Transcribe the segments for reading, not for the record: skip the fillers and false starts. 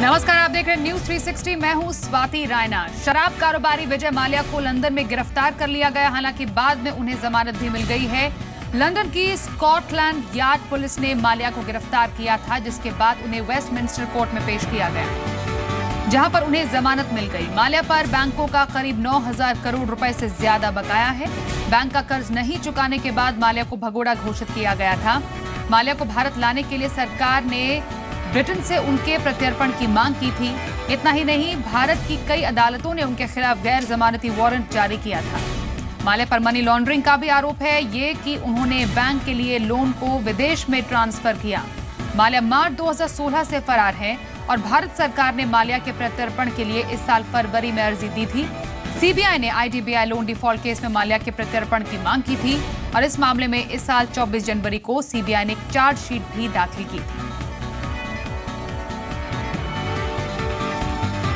नमस्कार, आप देख रहे हैं न्यूज 360। मैं हूं स्वाति रायना। शराब कारोबारी विजय माल्या को लंदन में गिरफ्तार कर लिया गया, हालांकि बाद में उन्हें जमानत भी मिल गई है। लंदन की स्कॉटलैंड यार्ड पुलिस ने माल्या को गिरफ्तार किया था, जिसके बाद उन्हें वेस्टमिंस्टर कोर्ट में पेश किया गया, जहां पर उन्हें जमानत मिल गई। माल्या पर बैंकों का करीब 9,000 करोड़ रुपए से ज्यादा बकाया है। बैंक का कर्ज नहीं चुकाने के बाद माल्या को भगोड़ा घोषित किया गया था। माल्या को भारत लाने के लिए सरकार ने ब्रिटेन से उनके प्रत्यर्पण की मांग की थी। इतना ही नहीं, भारत की कई अदालतों ने उनके खिलाफ गैर जमानती वारंट जारी किया था। माल्या पर मनी लॉन्ड्रिंग का भी आरोप है, ये कि उन्होंने बैंक के लिए लोन को विदेश में ट्रांसफर किया। माल्या मार्च 2016 से फरार है और भारत सरकार ने माल्या के प्रत्यर्पण के लिए इस साल फरवरी में अर्जी दी थी। सीबीआई ने IDBI लोन डिफॉल्ट केस में माल्या के प्रत्यर्पण की मांग की थी और इस मामले में इस साल 24 जनवरी को सीबीआई ने एक चार्जशीट भी दाखिल की थी।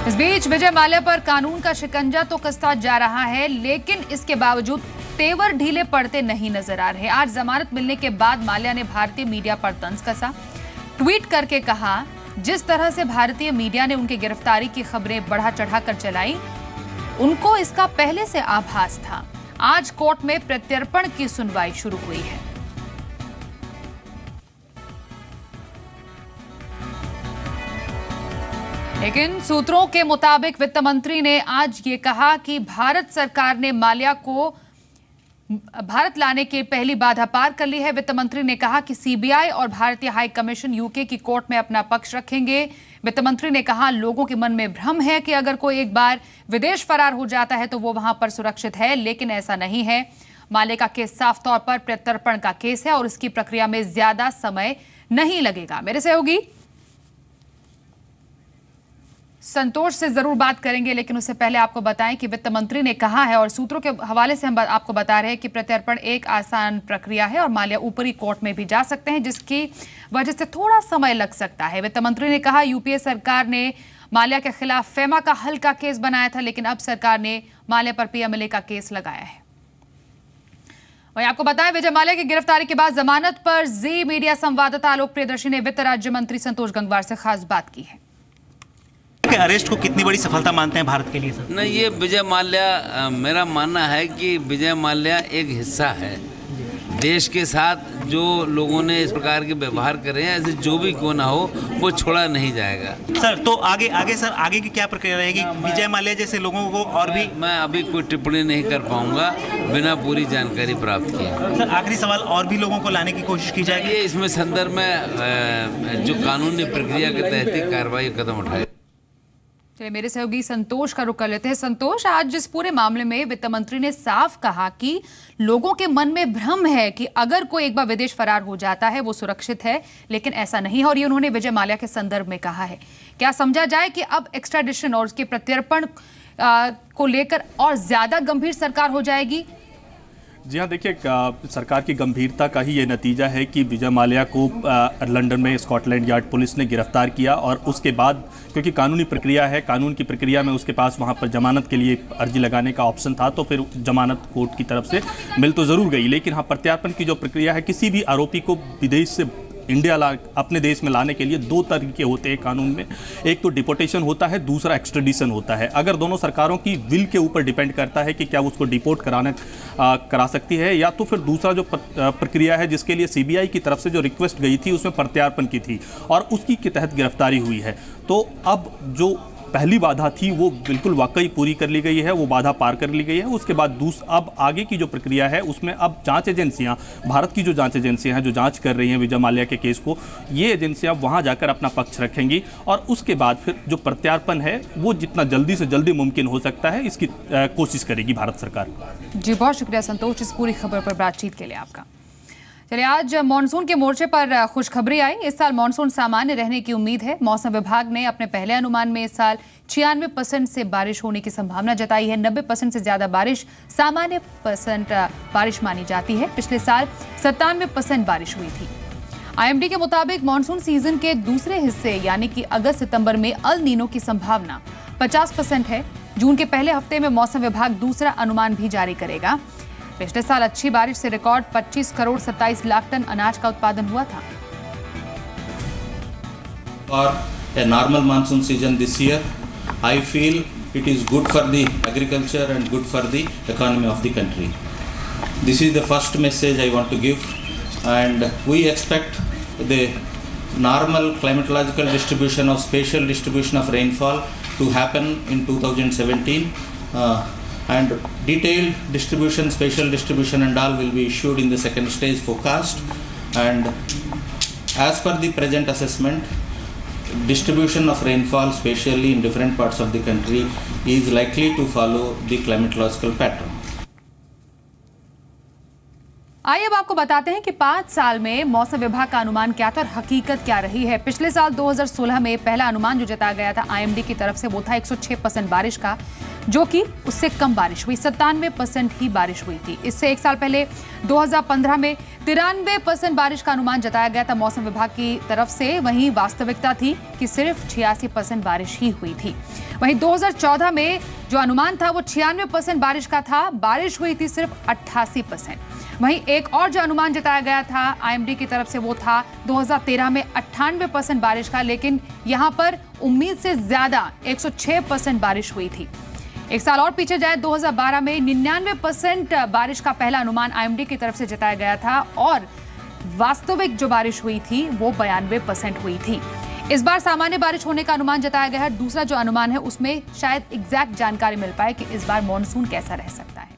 इस बीच विजय माल्या पर कानून का शिकंजा तो कसता जा रहा है, लेकिन इसके बावजूद तेवर ढीले पड़ते नहीं नजर आ रहे। आज जमानत मिलने के बाद माल्या ने भारतीय मीडिया पर तंज कसा। ट्वीट करके कहा, जिस तरह से भारतीय मीडिया ने उनकी गिरफ्तारी की खबरें बढ़ा चढ़ाकर चलाई, उनको इसका पहले से आभास था। आज कोर्ट में प्रत्यर्पण की सुनवाई शुरू हुई है। लेकिन सूत्रों के मुताबिक वित्त मंत्री ने आज ये कहा कि भारत सरकार ने माल्या को भारत लाने की पहली बाधा पार कर ली है। वित्त मंत्री ने कहा कि सीबीआई और भारतीय हाई कमीशन यूके की कोर्ट में अपना पक्ष रखेंगे। वित्त मंत्री ने कहा, लोगों के मन में भ्रम है कि अगर कोई एक बार विदेश फरार हो जाता है तो वो वहां पर सुरक्षित है, लेकिन ऐसा नहीं है। माल्या का केस साफ तौर पर प्रत्यर्पण का केस है और इसकी प्रक्रिया में ज्यादा समय नहीं लगेगा। मेरे सहयोगी संतोष से जरूर बात करेंगे, लेकिन उससे पहले आपको बताएं कि वित्त मंत्री ने कहा है और सूत्रों के हवाले से हम आपको बता रहे हैं कि प्रत्यर्पण एक आसान प्रक्रिया है और माल्या ऊपरी कोर्ट में भी जा सकते हैं, जिसकी वजह से थोड़ा समय लग सकता है। वित्त मंत्री ने कहा, यूपीए सरकार ने माल्या के खिलाफ फेमा का हल्का केस बनाया था, लेकिन अब सरकार ने माल्या पर PMLA का केस लगाया है। वहीं आपको बताएं, विजय माल्या की गिरफ्तारी के बाद जमानत पर जी मीडिया संवाददाता आलोक प्रियदर्शी ने वित्त राज्य मंत्री संतोष गंगवार से खास बात की है। अरेस्ट को कितनी बड़ी सफलता मानते हैं भारत के लिए सर? नहीं, ये विजय माल्या, मेरा मानना है कि विजय माल्या एक हिस्सा है। देश के साथ जो लोगों ने इस प्रकार के व्यवहार करे हैं, ऐसे जो भी क्यों ना हो, वो छोड़ा नहीं जाएगा। सर तो आगे की क्या प्रक्रिया रहेगी विजय माल्या जैसे लोगों को? और भी मैं अभी कोई टिप्पणी नहीं कर पाऊंगा बिना पूरी जानकारी प्राप्त किए। सर आखिरी सवाल, और भी लोगों को लाने की कोशिश की जाएगी? इसमें संदर्भ में जो कानूनी प्रक्रिया के तहत ही कार्रवाई कदम उठाए। चलिए, मेरे सहयोगी संतोष का रुख कर लेते हैं। संतोष, आज जिस पूरे मामले में वित्त मंत्री ने साफ कहा कि लोगों के मन में भ्रम है कि अगर कोई एक बार विदेश फरार हो जाता है वो सुरक्षित है, लेकिन ऐसा नहीं है, और ये उन्होंने विजय माल्या के संदर्भ में कहा है। क्या समझा जाए कि अब एक्स्ट्राडिशन और उसके प्रत्यर्पण को लेकर और ज्यादा गंभीर सरकार हो जाएगी? जी हाँ, देखिए, सरकार की गंभीरता का ही ये नतीजा है कि विजय माल्या को लंदन में स्कॉटलैंड यार्ड पुलिस ने गिरफ्तार किया और उसके बाद, क्योंकि कानूनी प्रक्रिया है, कानून की प्रक्रिया में उसके पास वहाँ पर जमानत के लिए अर्जी लगाने का ऑप्शन था, तो फिर जमानत कोर्ट की तरफ से मिल तो ज़रूर गई। लेकिन हाँ, प्रत्यार्पण की जो प्रक्रिया है, किसी भी आरोपी को विदेश से इंडिया अपने देश में लाने के लिए दो तरीके होते हैं कानून में। एक तो डिपोर्टेशन होता है, दूसरा एक्स्ट्रेडिशन होता है। अगर दोनों सरकारों की विल के ऊपर डिपेंड करता है कि क्या उसको डिपोर्ट करा सकती है, या तो फिर दूसरा जो प्रक्रिया है जिसके लिए सीबीआई की तरफ से जो रिक्वेस्ट गई थी उसमें प्रत्यार्पण की थी और उसकी के तहत गिरफ्तारी हुई है। तो अब जो पहली बाधा थी वो बिल्कुल वाकई पूरी कर ली गई है, वो बाधा पार कर ली गई है। उसके बाद अब आगे की जो प्रक्रिया है उसमें अब जांच एजेंसियां, भारत की जो जांच एजेंसियां हैं जो जांच कर रही हैं विजय माल्या के केस को, ये एजेंसियां वहां जाकर अपना पक्ष रखेंगी और उसके बाद फिर जो प्रत्यार्पण है वो जितना जल्दी से जल्दी मुमकिन हो सकता है इसकी कोशिश करेगी भारत सरकार। जी, बहुत शुक्रिया संतोष इस पूरी खबर पर बातचीत के लिए आपका। चलिए, आज मानसून के मोर्चे पर खुशखबरी आई। इस साल मानसून सामान्य रहने की उम्मीद है। मौसम विभाग ने अपने पहले अनुमान में इस साल 96% से बारिश होने की संभावना जताई है। 90% से ज्यादा बारिश सामान्य बारिश मानी जाती है। पिछले साल 97% बारिश हुई थी। IMD के मुताबिक मानसून सीजन के दूसरे हिस्से यानी कि अगस्त सितंबर में अल नीनो की संभावना 50% है। जून के पहले हफ्ते में मौसम विभाग दूसरा अनुमान भी जारी करेगा। पिछले साल अच्छी बारिश से रिकॉर्ड 25 करोड़ 27 लाख टन अनाज का उत्पादन हुआ था। और a normal monsoon season this year. I feel it is good for the agriculture and good for the economy of the country. This is the first message I want to give, and we expect the normal climatological distribution of spatial distribution of rainfall to happen in 2017, and detailed distribution, spatial distribution and all will be issued in the second stage forecast. And as per the present assessment, distribution of rainfall spatially in different parts of the country is likely to follow the climatological pattern. आइए अब आपको बताते हैं कि 5 साल में मौसम विभाग का अनुमान क्या था और हकीकत क्या रही है। पिछले साल 2016 में पहला अनुमान जो जताया गया था आईएमडी की तरफ से वो था 106% बारिश का, जो कि उससे कम बारिश हुई, 97% ही बारिश हुई थी। इससे एक साल पहले 2015 में 93% बारिश का अनुमान जताया गया था मौसम विभाग की तरफ से। वहीं वास्तविकता थी कि सिर्फ 86% बारिश ही हुई थी। वहीं 2014 में जो अनुमान था वो 96% बारिश का था, बारिश हुई थी सिर्फ 88%। वहीं एक और जो अनुमान जताया गया था आईएमडी की तरफ से वो था 2013 में 98% बारिश का, लेकिन यहां पर उम्मीद से ज्यादा 106% बारिश हुई थी। एक साल और पीछे जाए 2012 में 99% बारिश का पहला अनुमान आईएमडी की तरफ से जताया गया था और वास्तविक जो बारिश हुई थी वो 92% हुई थी। इस बार सामान्य बारिश होने का अनुमान जताया गया है। दूसरा जो अनुमान है उसमें शायद एग्जैक्ट जानकारी मिल पाए कि इस बार मॉनसून कैसा रह सकता है।